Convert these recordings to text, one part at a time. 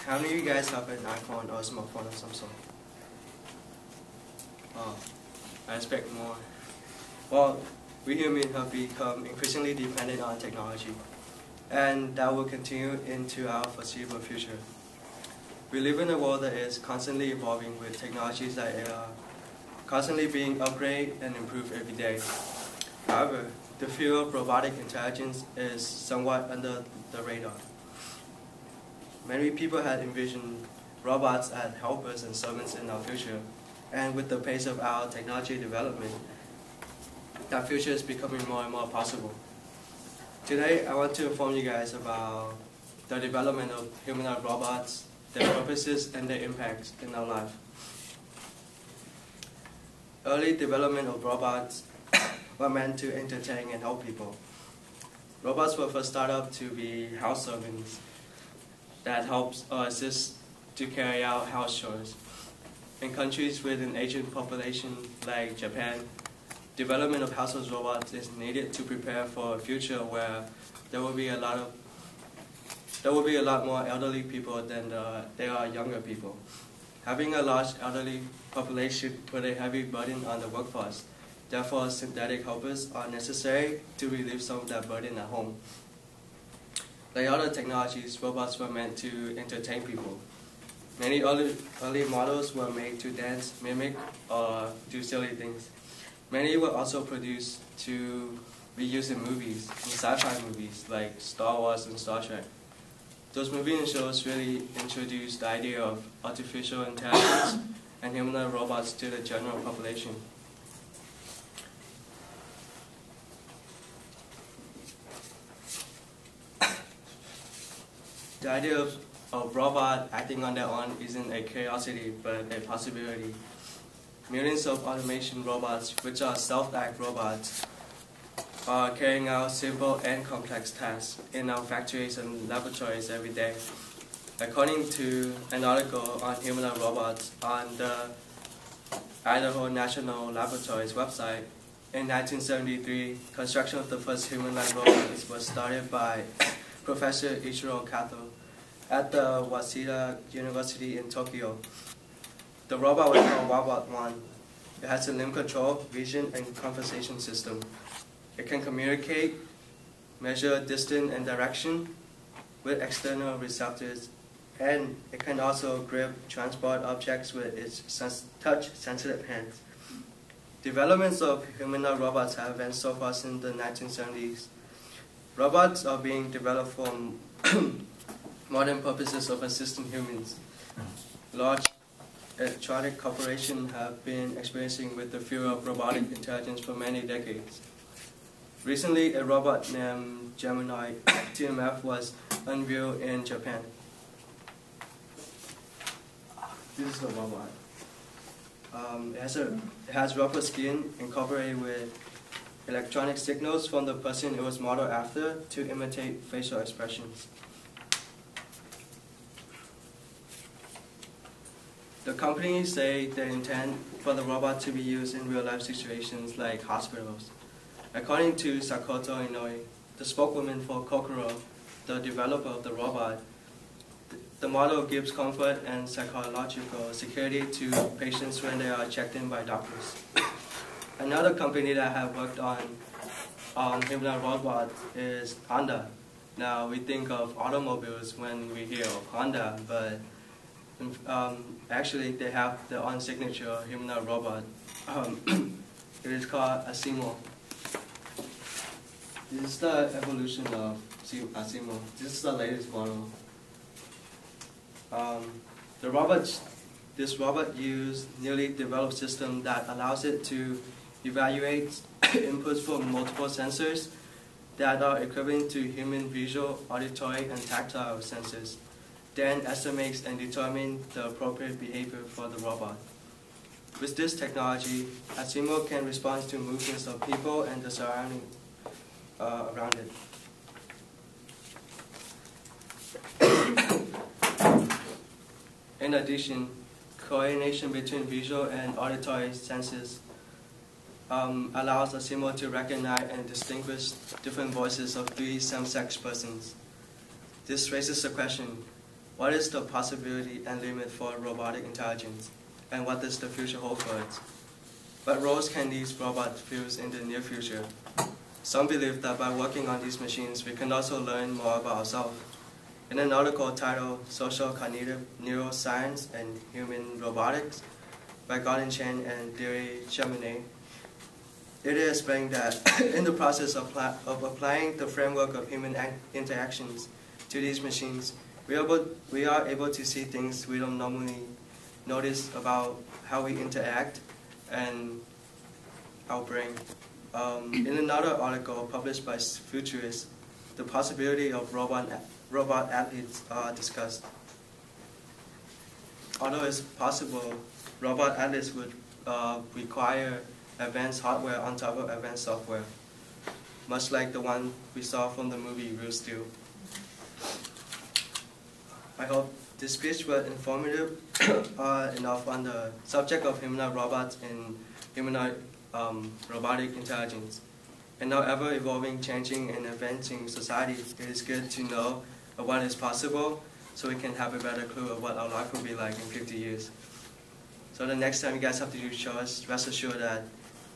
How many of you guys have an iPhone or a smartphone of some sort? Oh, I expect more. Well, we humans have become increasingly dependent on technology, and that will continue into our foreseeable future. We live in a world that is constantly evolving with technologies that are constantly being upgraded and improved every day. However, the field of robotic intelligence is somewhat under the radar. Many people had envisioned robots as helpers and servants in our future, and with the pace of our technology development, that future is becoming more and more possible. Today, I want to inform you guys about the development of humanoid robots, their purposes, and their impacts in our life. Early development of robots were meant to entertain and help people. Robots were first started up to be house servants that helps or assist to carry out house chores. In countries with an aging population like Japan, development of household robots is needed to prepare for a future where there will be a lot more elderly people than there are younger people. Having a large elderly population put a heavy burden on the workforce. Therefore, synthetic helpers are necessary to relieve some of that burden at home. Like other technologies, robots were meant to entertain people. Many early models were made to dance, mimic, or do silly things. Many were also produced to be used in movies, in sci-fi movies like Star Wars and Star Trek. Those movies and shows really introduced the idea of artificial intelligence and humanoid robots to the general population. The idea of robot acting on their own isn't a curiosity, but a possibility. Millions of automation robots, which are self-act robots, are carrying out simple and complex tasks in our factories and laboratories every day. According to an article on humanoid robots on the Idaho National Laboratories website, in 1973, construction of the first humanoid robot was started by Professor Ichiro Kato at the Waseda University in Tokyo. The robot was called Robot 1. It has a limb control, vision, and conversation system. It can communicate, measure distance and direction with external receptors, and it can also grip, transport objects with its touch-sensitive hands. Developments of humanoid robots have been so far since the 1970s. Robots are being developed for modern purposes of assisting humans. Large electronic corporations have been experiencing with the field of robotic intelligence for many decades. Recently, a robot named Gemini TMF was unveiled in Japan. This is the robot. It has rubber skin incorporated with electronic signals from the person it was modeled after to imitate facial expressions. The companies say they intend for the robot to be used in real-life situations like hospitals. According to Sakoto Inoue, the spokeswoman for Kokoro, the developer of the robot, the model gives comfort and psychological security to patients when they are checked in by doctors. Another company that have worked on humanoid robots is Honda. Now, we think of automobiles when we hear of Honda, but actually they have their own signature humanoid robot. It is called Asimo. This is the evolution of Asimo. This is the latest model. This robot uses newly developed system that allows it to evaluate inputs from multiple sensors that are equivalent to human visual, auditory, and tactile sensors, then estimates and determines the appropriate behavior for the robot. With this technology, Asimo can respond to movements of people and the surrounding around it. In addition, coordination between visual and auditory senses allows Asimo to recognize and distinguish different voices of three same-sex persons. This raises the question, What is the possibility and limit for robotic intelligence? And what does the future hold for it? What roles can these robots fill in the near future? Some believe that by working on these machines, we can also learn more about ourselves. In an article titled Social Cognitive Neuroscience and Human Robotics by Gordon Chen and Thierry Cheminade, it is explained that in the process of applying the framework of human interactions to these machines, we are able to see things we don't normally notice about how we interact and our brain. In another article published by Futurists, the possibility of robot athletes are discussed. Although it's possible, robot athletes would require advanced hardware on top of advanced software, much like the one we saw from the movie Real Steel. I hope this speech was informative enough on the subject of humanoid robots and humanoid robotic intelligence. In our ever-evolving, changing, and advancing society, it is good to know what is possible so we can have a better clue of what our life will be like in 50 years. So the next time you guys have to do chores, rest assured that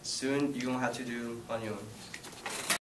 soon you won't have to do on your own.